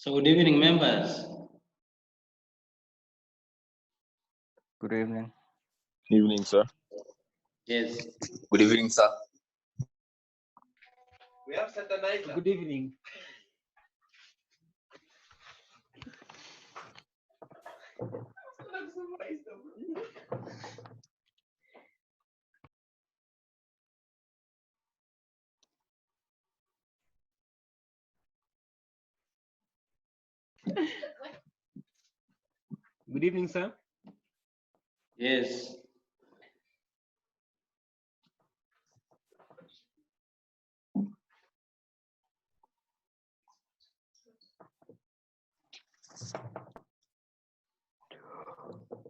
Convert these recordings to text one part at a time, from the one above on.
So good evening, members. Good evening. Evening, sir. Yes. Good evening, sir. We have Satanizer. Good evening. Good evening, sir. Yes.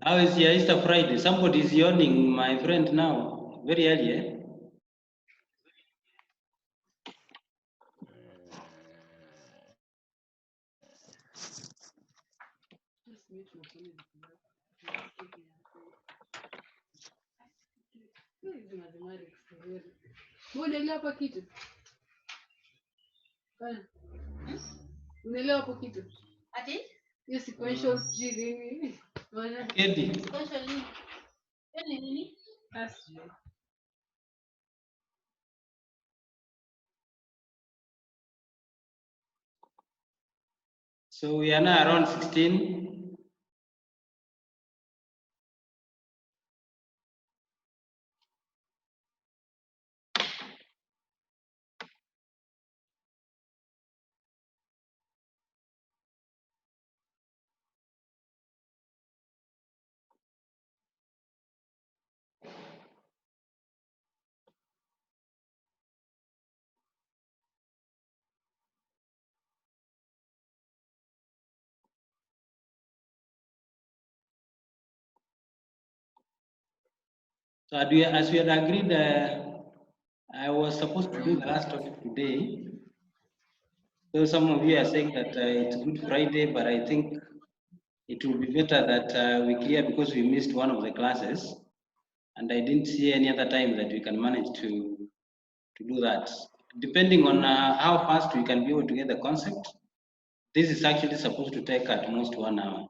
How is your Easter Friday? Somebody is yawning, my friend, now. Very early, eh? Unaelewa hapa kitu? Unaelewa hapo kitu? Ati? Hiyo sequential sijui nini. Maana Kedi. sequential nini? Yaani nini? Asijui. So we are now around 16. So as we had agreed, I was supposed to do the last topic today. So some of you are saying that it's Good Friday, but I think it will be better that we clear because we missed one of the classes, and I didn't see any other time that we can manage to do that. Depending on how fast we can be able to get the concept, this is actually supposed to take at most 1 hour.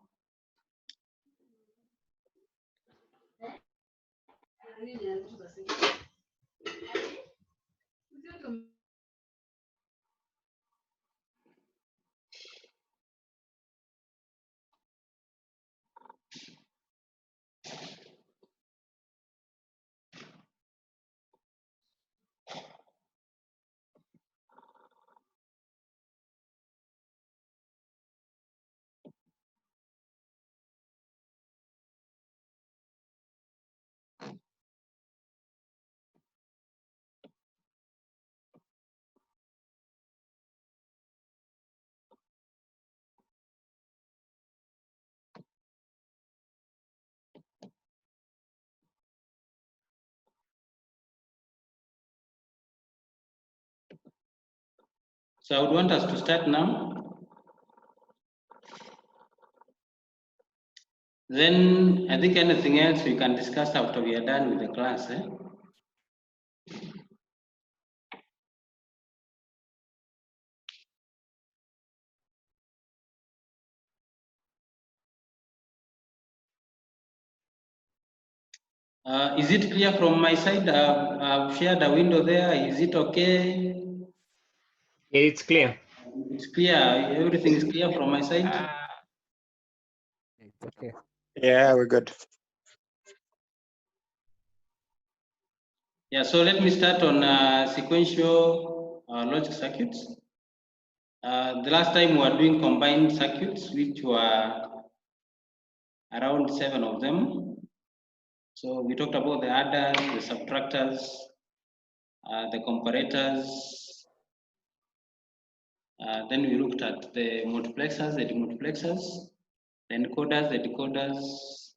So I would want us to start now. Then I think anything else we can discuss after we are done with the class. Eh? Is it clear from my side? I've shared a window there. Is it okay? Yeah, it's clear. It's clear. Everything is clear from my side. It's okay. Yeah, we're good. Yeah, so let me start on sequential logic circuits. The last time we were doing combined circuits, which were around 7 of them. So we talked about the adders, the subtractors, the comparators. Then we looked at the multiplexers, the demultiplexers, the encoders, the decoders,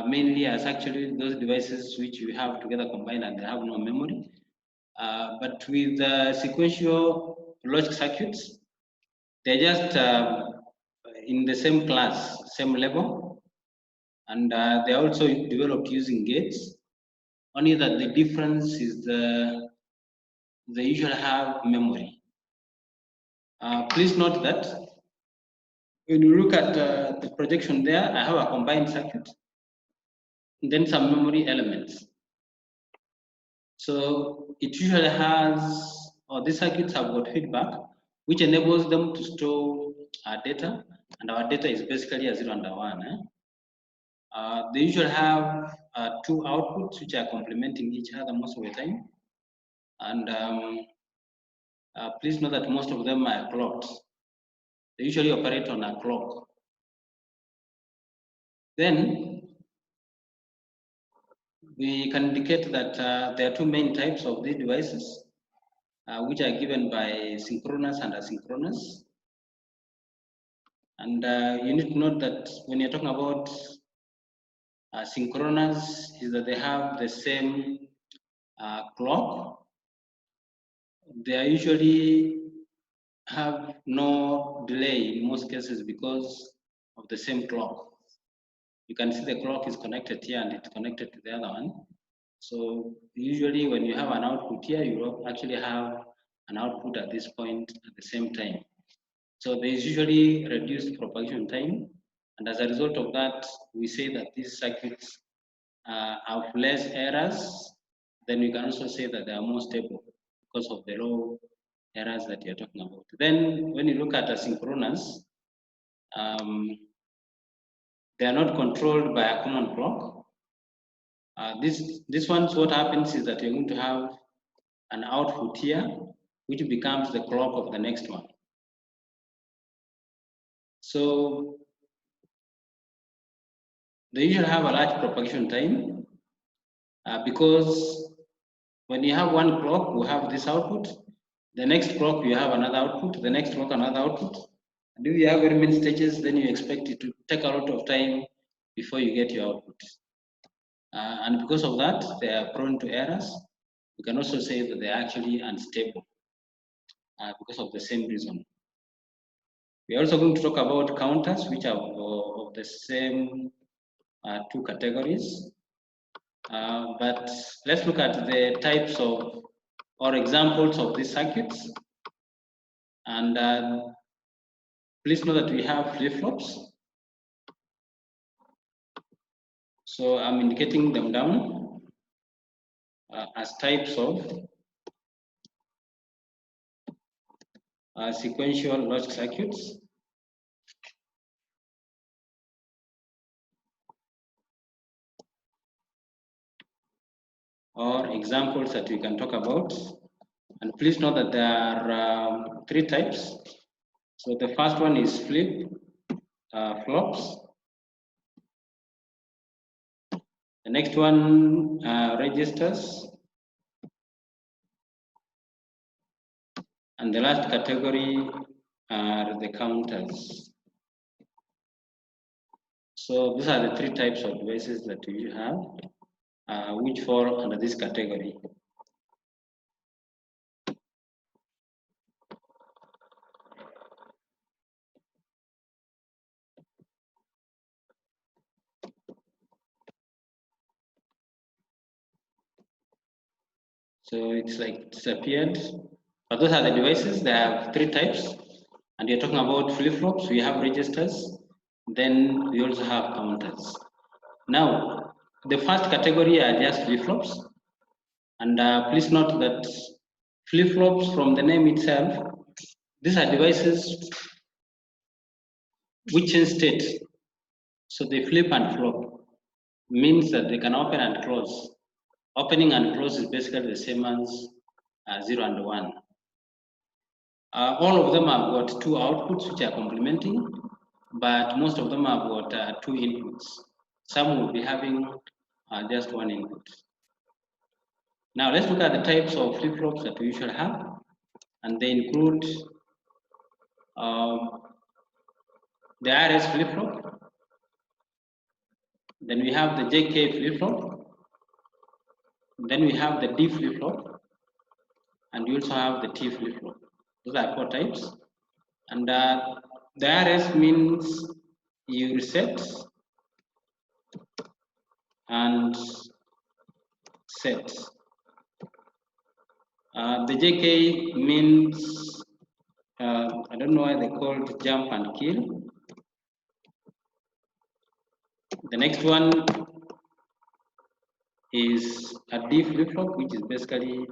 mainly as actually those devices which we have together combined and they have no memory. But with sequential logic circuits, they're just in the same class, same level, and they're also developed using gates. Only that the difference is they usually have memory. Please note that when you look at the projection there, I have a combined circuit, and then some memory elements. So it usually has, or these circuits have got feedback, which enables them to store data, and our data is basically a 0 and a 1. They usually have two outputs which are complementing each other most of the time. And please note that most of them are clocked. They usually operate on a clock. Then we can indicate that there are two main types of these devices, which are given by synchronous and asynchronous. And you need to note that when you're talking about synchronous, is that they have the same clock. They are usually have no delay in most cases because of the same clock. You can see the clock is connected here and it's connected to the other one. So usually when you have an output here, you actually have an output at this point at the same time. So there is usually reduced propagation time. And as a result of that, we say that these circuits have less errors. Then we can also say that they are more stable because of the low errors that you're talking about. Then when you look at asynchronous, they are not controlled by a common clock. This one's what happens is that you're going to have an output here, which becomes the clock of the next one. So they usually have a large propagation time because when you have one clock, we have this output. The next clock, you have another output. The next clock, another output. And if you have very many stages, then you expect it to take a lot of time before you get your output. And because of that, they are prone to errors. We can also say that they are actually unstable because of the same reason. We are also going to talk about counters, which are of the same two categories. But let's look at the types of or examples of these circuits. And please know that we have flip-flops. So I'm indicating them down as types of sequential logic circuits. Or examples that we can talk about. And please note that there are three types. So the first one is flip-flops. The next one, registers. And the last category are the counters. So these are the three types of devices that we have, which fall under this category. So it's like disappeared. But those are the devices. They have three types. And you're talking about flip-flops. We have registers. Then we also have counters. Now, the first category are just flip-flops. And please note that flip-flops, from the name itself, these are devices which change state. So they flip and flop. Means that they can open and close. Opening and close is basically the same as 0 and 1. All of them have got two outputs which are complementing, but most of them have got two inputs. Some will be having just one input. Now let's look at the types of flip-flops that we usually have, and they include the RS flip-flop. Then we have the JK flip-flop. Then we have the D flip-flop, and we also have the T flip-flop. Those are 4 types. And the RS means you reset and set. The JK means, I don't know why they call it jump and kill. The next one is a D flip-flop, which is basically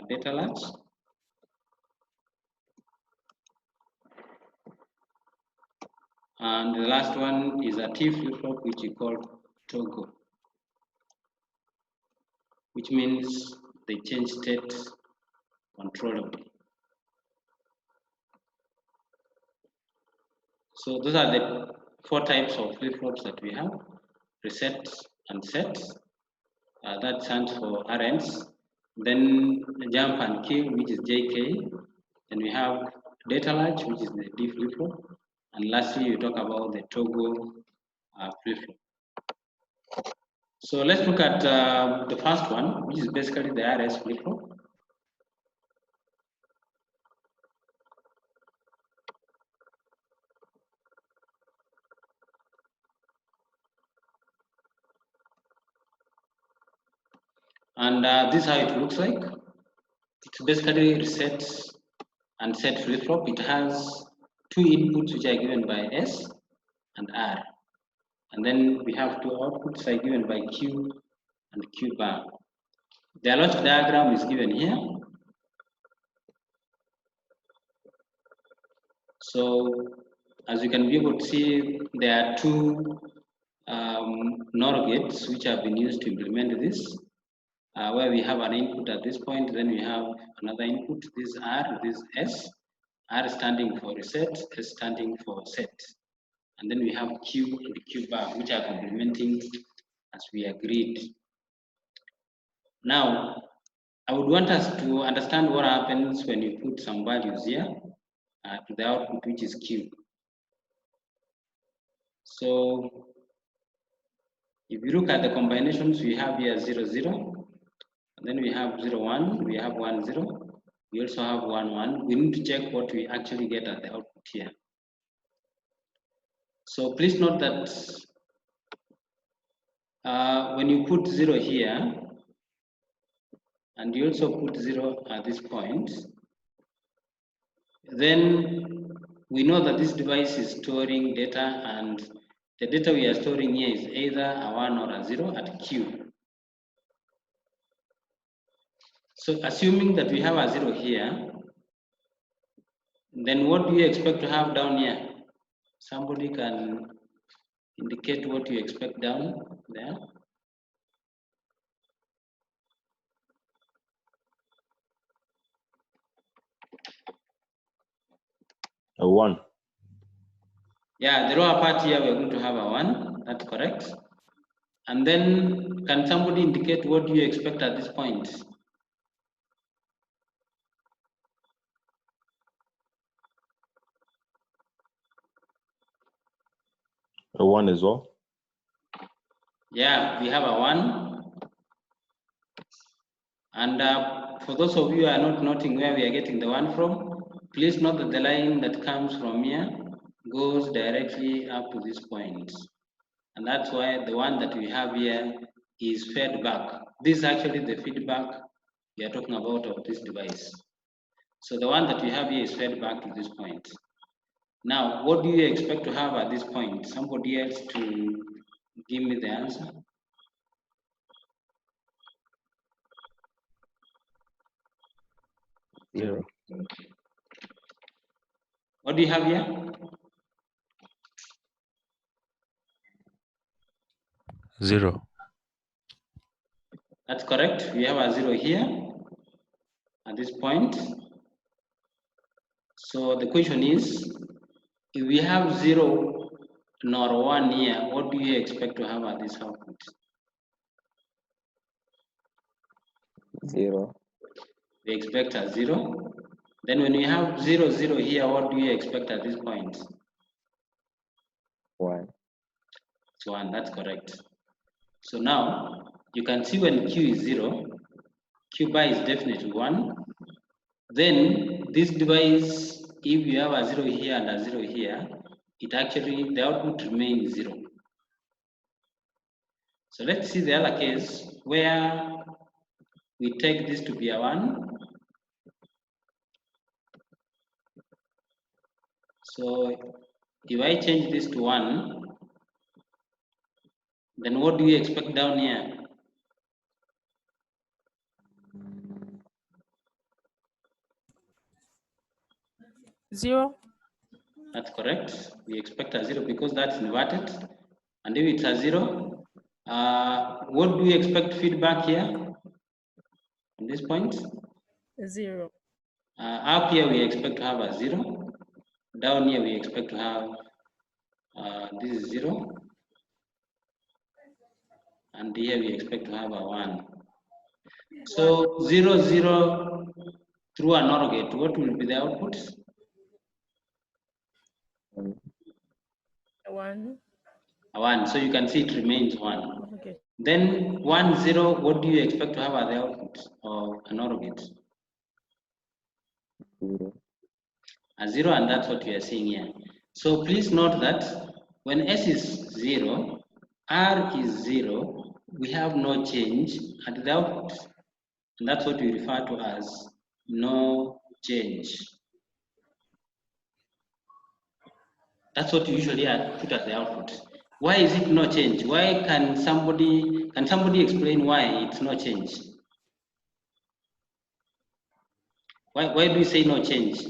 data latch. And the last one is a T flip-flop, which we call toggle, which means they change state controllably. So those are the 4 types of flip-flops that we have: reset and set. That stands for RNs. Then jump and kill, which is JK. Then we have data latch, which is the D flip-flop. And lastly, you talk about the toggle flip-flop. So let's look at the first one, which is basically the RS flip-flop. And this is how it looks like. It's basically reset and set flip-flop. It has 2 inputs which are given by S and R. And then we have 2 outputs are given by Q and Q bar. The logic diagram is given here. So as you can be able to see, there are 2 NOR gates which have been used to implement this, where we have an input at this point, then we have another input, this R, this S, R standing for reset, S standing for set. And then we have Q and Q bar, which are complementing as we agreed. Now, I would want us to understand what happens when you put some values here to the output, which is Q. So if you look at the combinations, we have here 0, 0, and then we have 0, 1, we have 1, 0, we also have 1, 1. We need to check what we actually get at the output here. So please note that when you put 0 here, and you also put 0 at this point, then we know that this device is storing data, and the data we are storing here is either a 1 or a 0 at Q. So assuming that we have a 0 here, then what do you expect to have down here? Somebody can indicate what you expect down there. A 1. Yeah, the lower part here we're going to have a 1, that's correct. And then can somebody indicate what do you expect at this point? A 1 as well. Yeah, we have a 1. And for those of you who are not noting where we are getting the 1 from, please note that the line that comes from here goes directly up to this point. And that's why the one that we have here is fed back. This is actually the feedback we are talking about of this device. So the one that we have here is fed back to this point. Now, what do you expect to have at this point? Somebody else to give me the answer. Zero. What do you have here? Zero. That's correct. We have a 0 here at this point. So the question is, if we have 0 nor 1 here, what do you expect to have at this output? 0. We expect a 0. Then when we have 0, 0 here, what do you expect at this point? 1. It's 1, that's correct. So now, you can see when Q is 0, Q bar is definitely 1. Then this device, if you have a 0 here and a 0 here, it actually, the output remains 0. So let's see the other case where we take this to be a 1. So if I change this to 1, Then what do you expect down here? Zero. That's correct. We expect a 0 because that's inverted. And if it's a 0, what do we expect feedback here? At this point? Zero. Up here we expect to have a 0. Down here we expect to have this is 0. And here we expect to have a 1. So 0, 0 through an OR gate, what will be the output? One. A 1. So you can see it remains 1. Okay. Then 1, 0, what do you expect to have at the output of an OR gate? 0. A 0, and that's what we are seeing here. So please note that when S is 0, R is 0, we have no change at the output. And that's what we refer to as no change. That's what you usually put at the output. Why is it no change? Why can somebody explain why it's no change? Why do we say no change?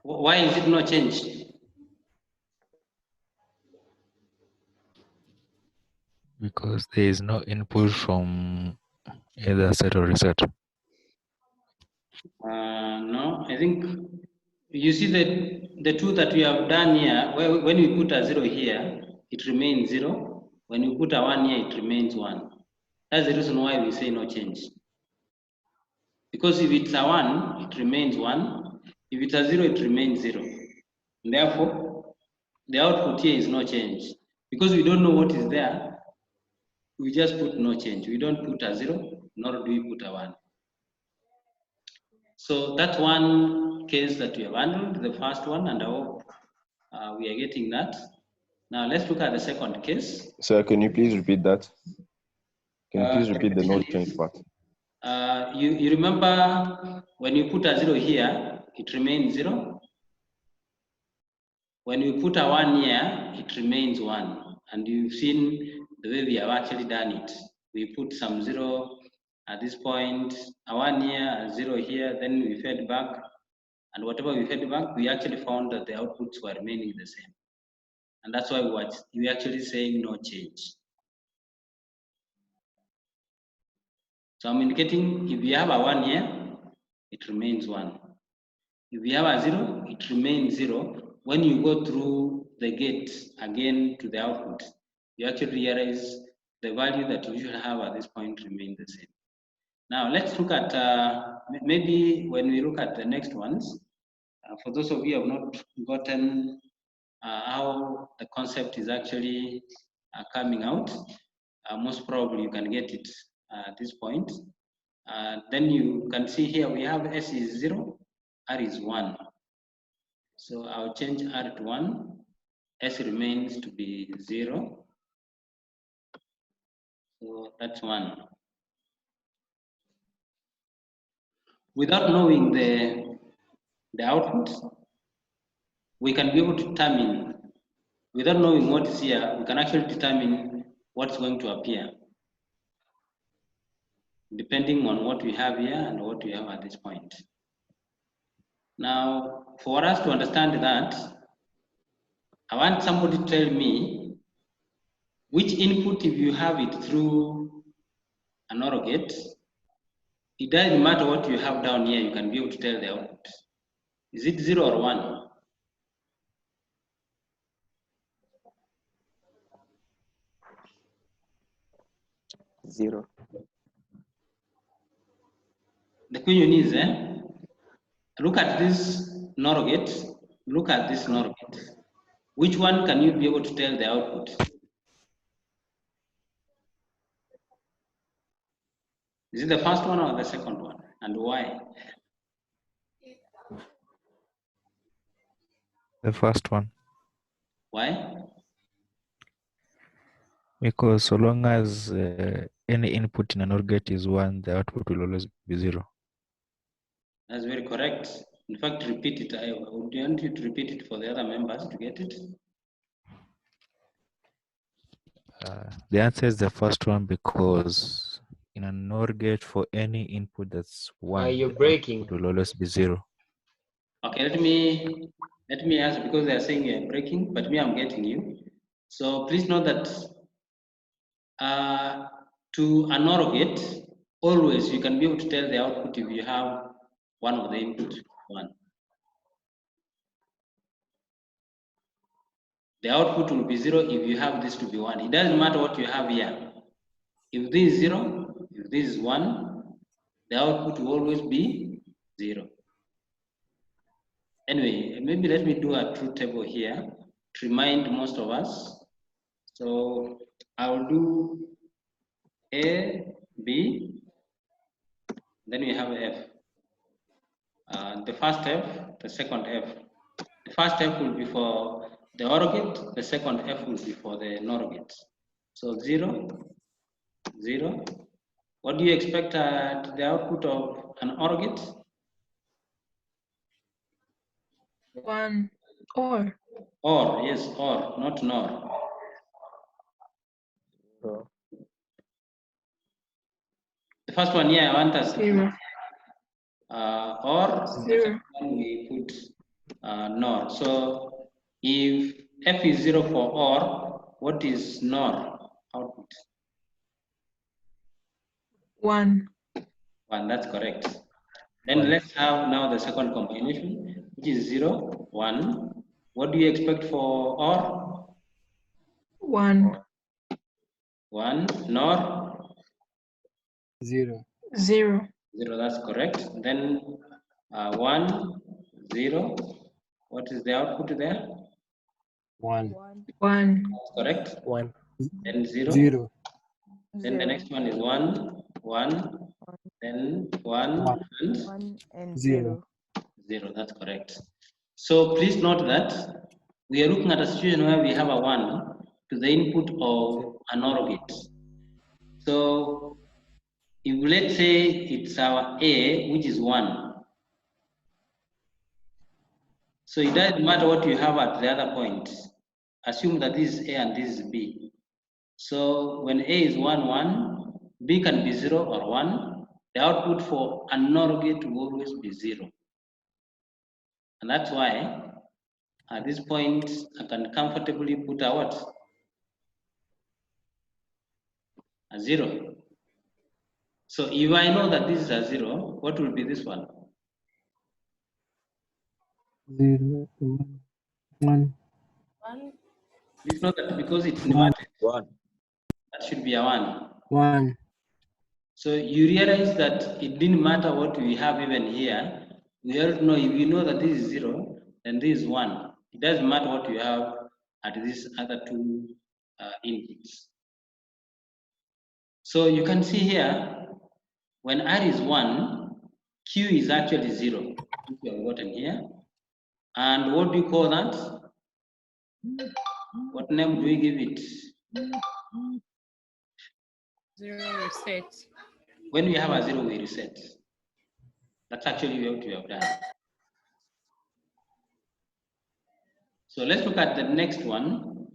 Why is it no change? Because there is no input from either set or reset. No, I think you see that the two that we have done here, when we put a 0 here, it remains 0. When we put a 1 here, it remains 1. That's the reason why we say no change. Because if it's a 1, it remains 1. If it's a 0, it remains 0. And therefore, the output here is no change. Because we don't know what is there, we just put no change. We don't put a 0, nor do we put a 1. So that's one case that we have handled, the first one, and I hope we are getting that. Now let's look at the second case. Sir, can you please repeat that? Can you please repeat the no repetition change is, part? you remember when you put a 0 here, it remains 0. When you put a 1 here, it remains 1. And you've seen the way we have actually done it. We put some 0 at this point, a 1 here, a 0 here, then we fed back. And whatever we fed back, we actually found that the outputs were remaining the same. And that's why we're actually saying no change. So I'm indicating if you have a 1 here, it remains 1. If you have a 0, it remains 0. When you go through the gate again to the output, you actually realize the value that you should have at this point remains the same. Now let's look at, maybe when we look at the next ones, for those of you who have not gotten how the concept is actually coming out, most probably you can get it at this point. Then you can see here we have S is 0, R is 1. So I'll change R to 1, S remains to be 0. So that's 1. Without knowing the output, we can be able to determine, without knowing what is here, we can actually determine what's going to appear, depending on what we have here and what we have at this point. Now, for us to understand that, I want somebody to tell me which input, if you have it through an OR gate, it doesn't matter what you have down here, you can be able to tell the output. Is it 0 or 1? Zero. The question is, look at this NOR gate, look at this NOR gate. Which one can you be able to tell the output? Is it the first one or the second one? And why? The first one. Why? Because so long as any input in an OR gate is 1, the output will always be 0. That's very correct. In fact, repeat it. I would want you to repeat it for the other members to get it. The answer is the first one because in an OR gate for any input that's 1, You're the breaking. output will always be 0. Okay, let me ask, because they are saying you're breaking, but me, I'm getting you. So please note that to an OR gate, always you can be able to tell the output if you have one of the inputs 1. The output will be 0 if you have this to be 1. It doesn't matter what you have here. If this is 0, if this is 1, the output will always be 0. Anyway, maybe let me do a truth table here to remind most of us. So I'll do A, B, then we have F. The first F, the second F. The first F will be for the OR gate, the second F will be for the NOR gate. So 0, 0. What do you expect at the output of an OR gate? 1 or OR, yes, OR, not NOR. Zero. The first one here, I want us to put 0. OR, the 0. second one we put NOR. So if F is 0 for OR, what is NOR output? 1. 1, that's correct. Then let's have now the second combination, which is 0, 1. What do you expect for OR? 1. 1. NOR? 0. 0. 0, that's correct. Then 1, 0. What is the output there? 1. 1. That's correct. 1. Then 0. 0. Then the next one is 1, 1. Then 1 1. and 1 and 0. 0. That's correct. So please note that we are looking at a situation where we have a 1 to the input of an OR gate. So if let's say it's our A, which is 1. So it doesn't matter what you have at the other point. Assume that this is A and this is B. So when A is 1, 1, B can be 0 or 1. The output for an OR gate will always be 0. And that's why at this point I can comfortably put a what? A 0. So if I know that this is a 0, what will be this one? 0. 1. 1. 1. Please note that because it's inverted, 1. that should be a 1. 1. So you realize that it didn't matter what we have even here. We all know, if you know that this is 0, then this is 1. It doesn't matter what you have at these other two inputs. So you can see here, when R is 1, Q is actually 0, which we have gotten here. And what do you call that? What name do we give it? 0 reset. When we have a 0, we reset. That's actually what we have done. So let's look at the next one,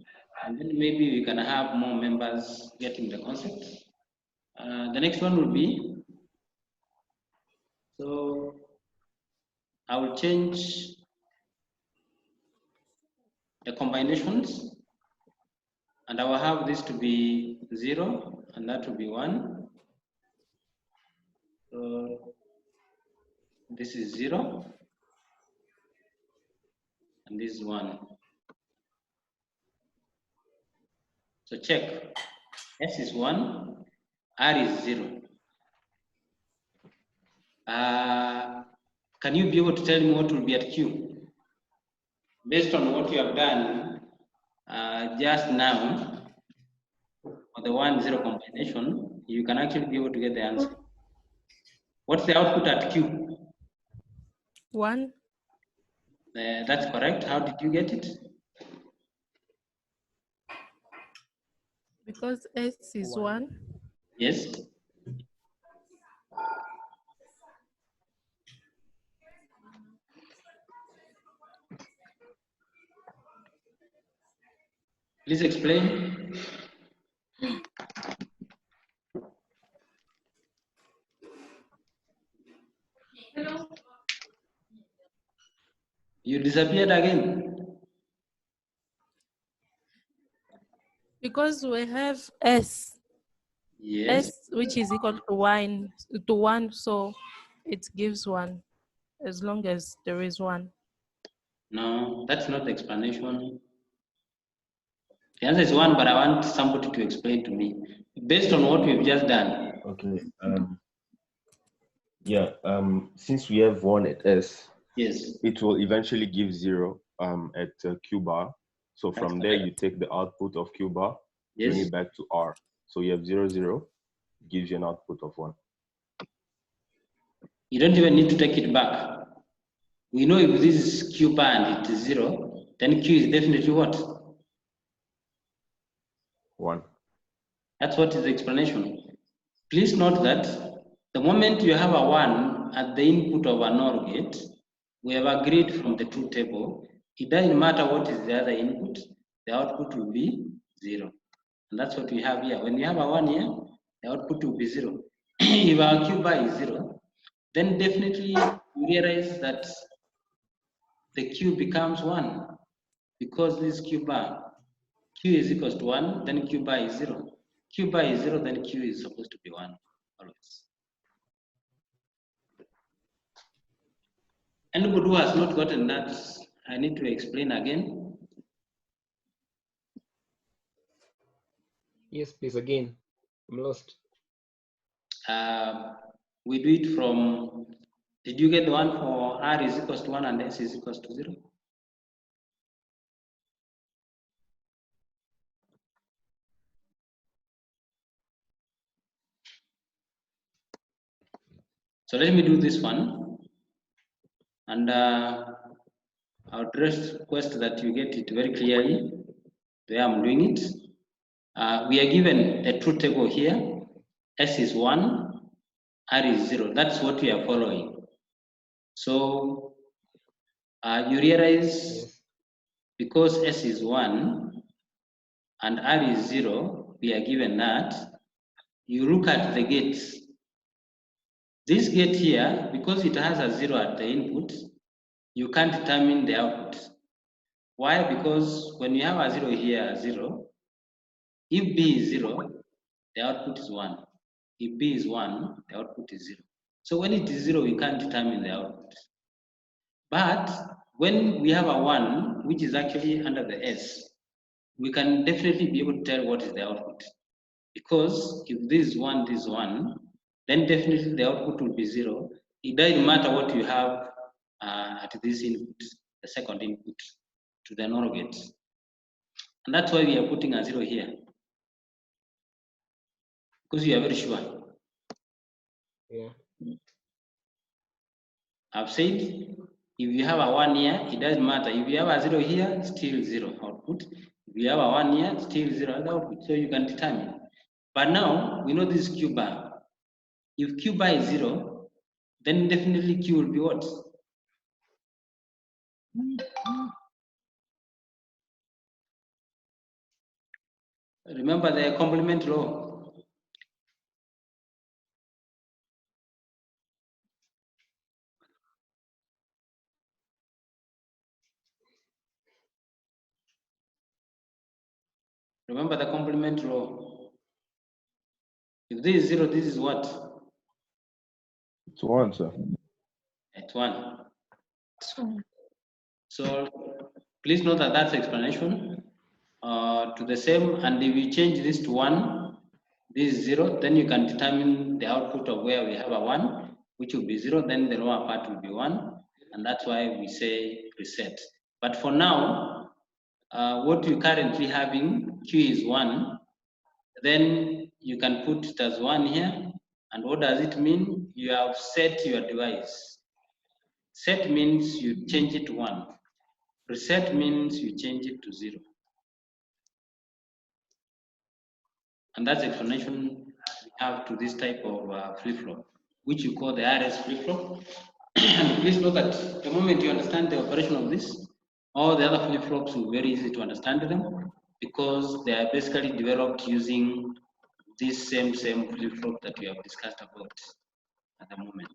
and then maybe we can have more members getting the concept. The next one will be, so I will change the combinations, and I will have this to be 0, and that will be 1. So this is 0, and this is 1. So check, S is 1, R is 0. Can you be able to tell me what will be at Q? Based on what you have done just now, for the 1-0 combination, you can actually be able to get the answer. What's the output at Q? 1. That's correct. How did you get it? Because S is 1. Yes. Please explain. Hello. You disappeared again. Because we have S. Yes. S, which is equal to 1, so it gives 1 as long as there is 1. No, that's not the explanation. The answer is 1, but I want somebody to explain to me based on what we've just done. Okay. Since we have 1 at S, Yes. it will eventually give 0 at Q bar. So from there, you take the output of Q bar, bring Yes. it back to R. So you have 0, 0, gives you an output of 1. You don't even need to take it back. We know if this is Q bar and it is 0, then Q is definitely what? 1. That's what is the explanation. Please note that the moment you have a 1 at the input of an OR gate, we have agreed from the truth table, it doesn't matter what is the other input, the output will be 0. And that's what we have here. When you have a 1 here, the output will be 0. If our Q bar is 0, then definitely you realize that the Q becomes 1 because this Q bar, Q is equals to 1, then Q bar is 0. Q bar is 0, then Q is supposed to be 1 always. Anybody who has not gotten that, I need to explain again. Yes, please, again. I'm lost. We do it from, did you get the one for R is equals to 1 and S is equals to 0? So let me do this one, and I would request that you get it very clearly the way I'm doing it. We are given a truth table here. S is 1, R is 0. That's what we are following. So you realize Yes. because S is 1 and R is 0, we are given that. You look at the gates. This gate here, because it has a 0 at the input, you can't determine the output. Why? Because when you have a 0 here, 0, if B is 0, the output is 1. If B is 1, the output is 0. So when it is 0, we can't determine the output. But when we have a 1, which is actually under the S, we can definitely be able to tell what is the output. Because if this is 1, this is 1, then definitely the output will be 0. It doesn't matter what you have at this input, the second input to the NOR gate. And that's why we are putting a 0 here. Because we are very sure. Yeah. I've said, if you have a 1 here, it doesn't matter. If you have a 0 here, still 0 output. If you have a 1 here, still 0 output. So you can determine. But now, we know this is Q bar. If Q bar is 0, then definitely Q will be what? Remember the complement law. Remember the complement law. If this is 0, this is what? It's 1, sir. It's 1. So please note that that's explanation to the same. And if you change this to 1, this is 0, then you can determine the output of where we have a 1, which will be 0, then the lower part will be 1. And that's why we say reset. But for now, what you're currently having, Q is 1, then you can put it as 1 here. And what does it mean? You have set your device. Set means you change it to 1. Reset means you change it to 0. And that's the explanation we have to this type of flip-flop, which you call the RS flip-flop. And please note that the moment you understand the operation of this, all the other flip-flops will be very easy to understand them because they are basically developed using this same flip-flop that we have discussed about at the moment.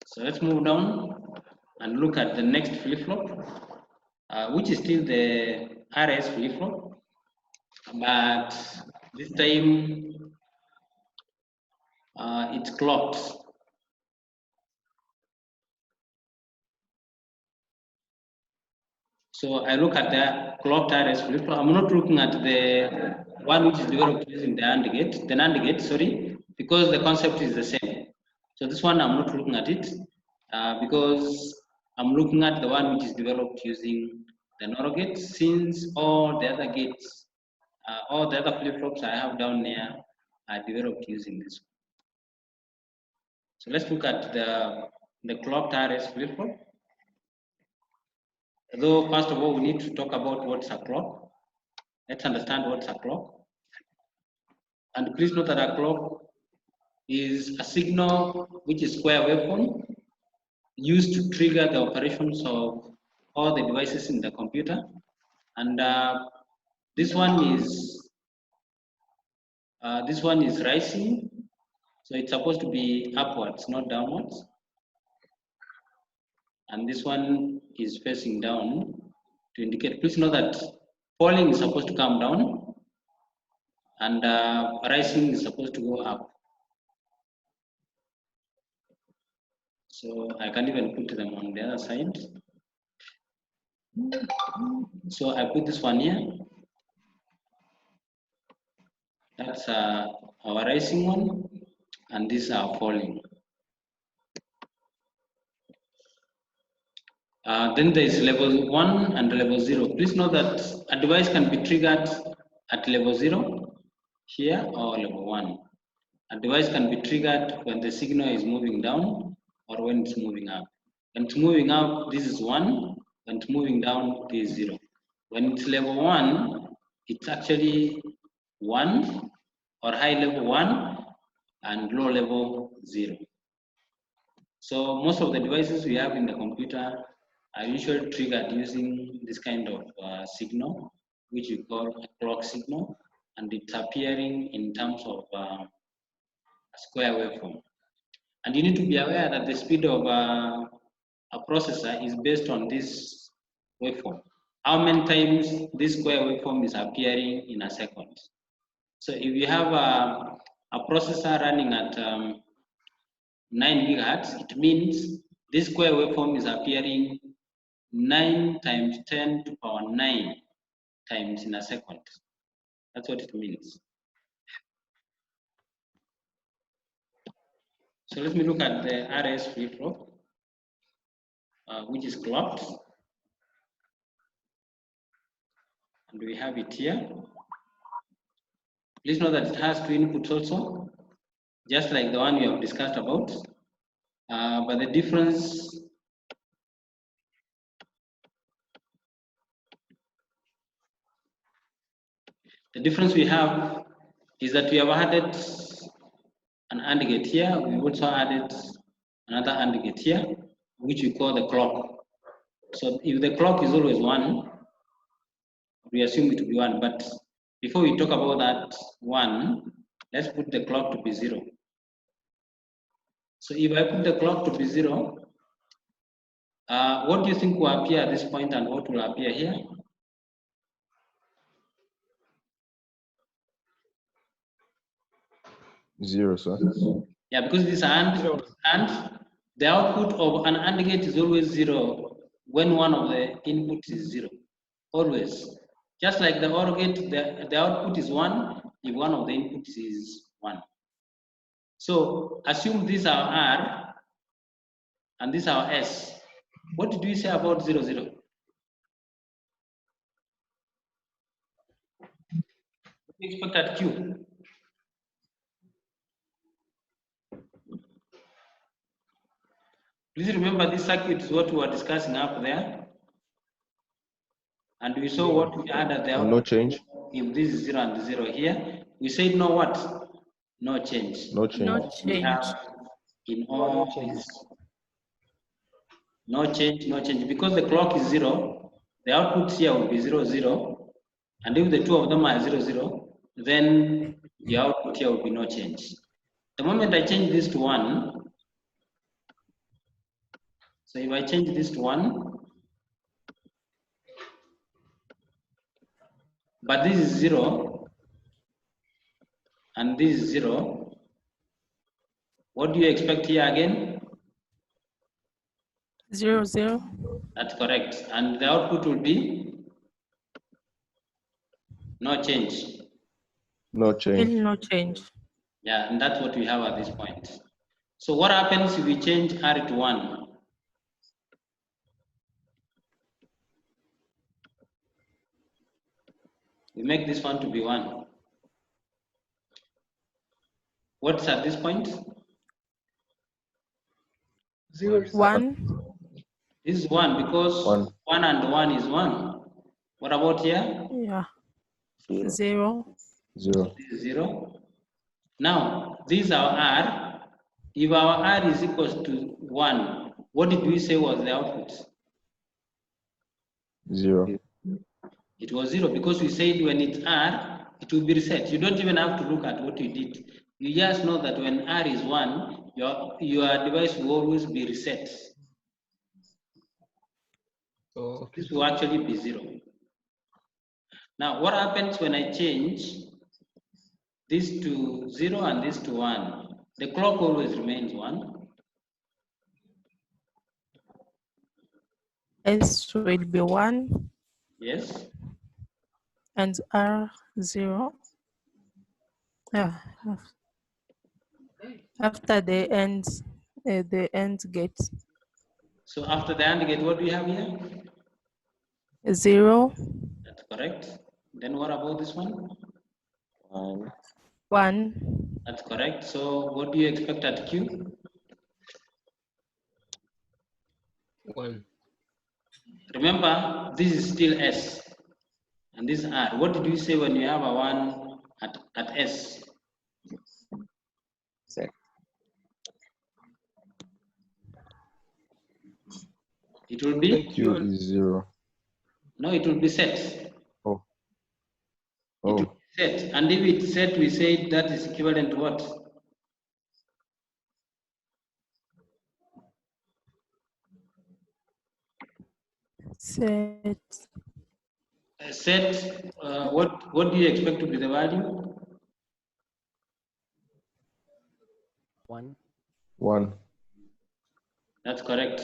So let's move down and look at the next flip-flop, which is still the RS flip-flop, but this time it's clocked. So I look at the clocked RS flip-flop. I'm not looking at the one which is developed using the AND gate, sorry, because the concept is the same. So this one I'm not looking at it because I'm looking at the one which is developed using the NOR gate, since all the other gates, all the other flip-flops I have down there are developed using this one. So let's look at the clocked RS flip-flop. Though first of all, we need to talk about what's a clock. Let's understand what's a clock. And please note that a clock is a signal which is square waveform used to trigger the operations of all the devices in the computer. And this one is rising, so it's supposed to be upwards, not downwards. And this one is facing down to indicate. Please note that falling is supposed to come down, and rising is supposed to go up. So I can even put them on the other side. So I put this one here. That's our rising one, and these are falling. Then there is level 1 and level 0. Please note that a device can be triggered at level 0 here or level 1. A device can be triggered when the signal is moving down or when it's moving up. When it's moving up, this is 1. When it's moving down, this is 0. When it's level 1, it's actually 1 or high level 1 and low level 0. So most of the devices we have in the computer are usually triggered using this kind of signal, which we call a clock signal, and it's appearing in terms of a square waveform. And you need to be aware that the speed of a processor is based on this waveform. How many times this square waveform is appearing in a second. So if you have a processor running at 9 gigahertz, it means this square waveform is appearing 9 times 10 to the power 9 times in a second. That's what it means. So let me look at the RS flip-flop, which is clocked. And we have it here. Please note that it has 2 inputs also, just like the one we have discussed about. But the difference we have is that we have added an AND gate here. We also added another AND gate here, which we call the clock. So if the clock is always 1, we assume it to be 1. But before we talk about that 1, let's put the clock to be 0. So if I put the clock to be 0, what do you think will appear at this point and what will appear here? Zero, sir. Yeah, because this and the output of an AND gate is always 0 when one of the inputs is 0. Always. Just like the OR gate, the output is 1 if one of the inputs is 1. So assume these are R and these are S. What did we say about 0, 0? What do you expect at Q? Please remember this circuit is what we were discussing up there. And we saw what we had at the And no output. change? If this is 0 and 0 here, we said no what? No change. No change. No We change. have in all these. No change, no change. Because the clock is 0, the output here will be 0, 0. And if the two of them are 0, 0, then the output here will be no change. The moment I change this to 1, so if I change this to 1, but this is 0, and this is 0, what do you expect here again? 0, 0. That's correct. And the output will be no change. No Still change. no change. Yeah, and that's what we have at this point. So what happens if we change R to 1? We make this one to be 1. What's at this point? 1. This is 1 because 1 and 1 is 1. What about here? Yeah. 0. 0. 0. This is 0. Now, this is our R. If our R is equal to 1, what did we say was the output? 0. It was 0 because we said when it's R, it will be reset. You don't even have to look at what you did. You just know that when R is 1, your device will always be reset. Oh, This will actually be 0. Now, what happens when I change this to 0 and this to 1? The clock always remains 1. S will be 1. Yes. And R 0. Yeah. After the end gate. So after the AND gate, what do we have here? 0. That's correct. Then what about this one? 1. 1. That's correct. So what do you expect at Q? 1. Remember, this is still S and this is R. What did you say when you have a 1 at S? Set. It will be? Q is 0. No, it will be set. Oh. It will Oh. be set. And if it's set, we say that is equivalent to what? Set. Set, what do you expect to be the value? 1. 1. That's correct.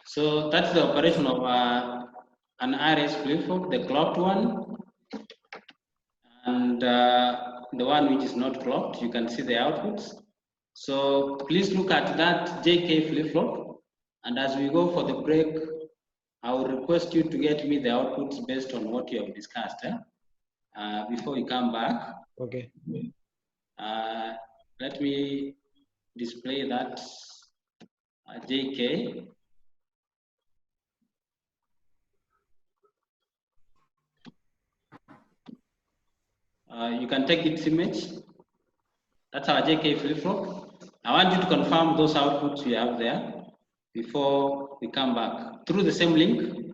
So that's the operation of an RS flip-flop, the clocked one, and the one which is not clocked. You can see the outputs. So please look at that JK flip-flop, and as we go for the break, I will request you to get me the outputs based on what you have discussed before we come back. Okay. Let me display that JK. You can take its image. That's our JK flip-flop. I want you to confirm those outputs we have there before we come back. Through the same link,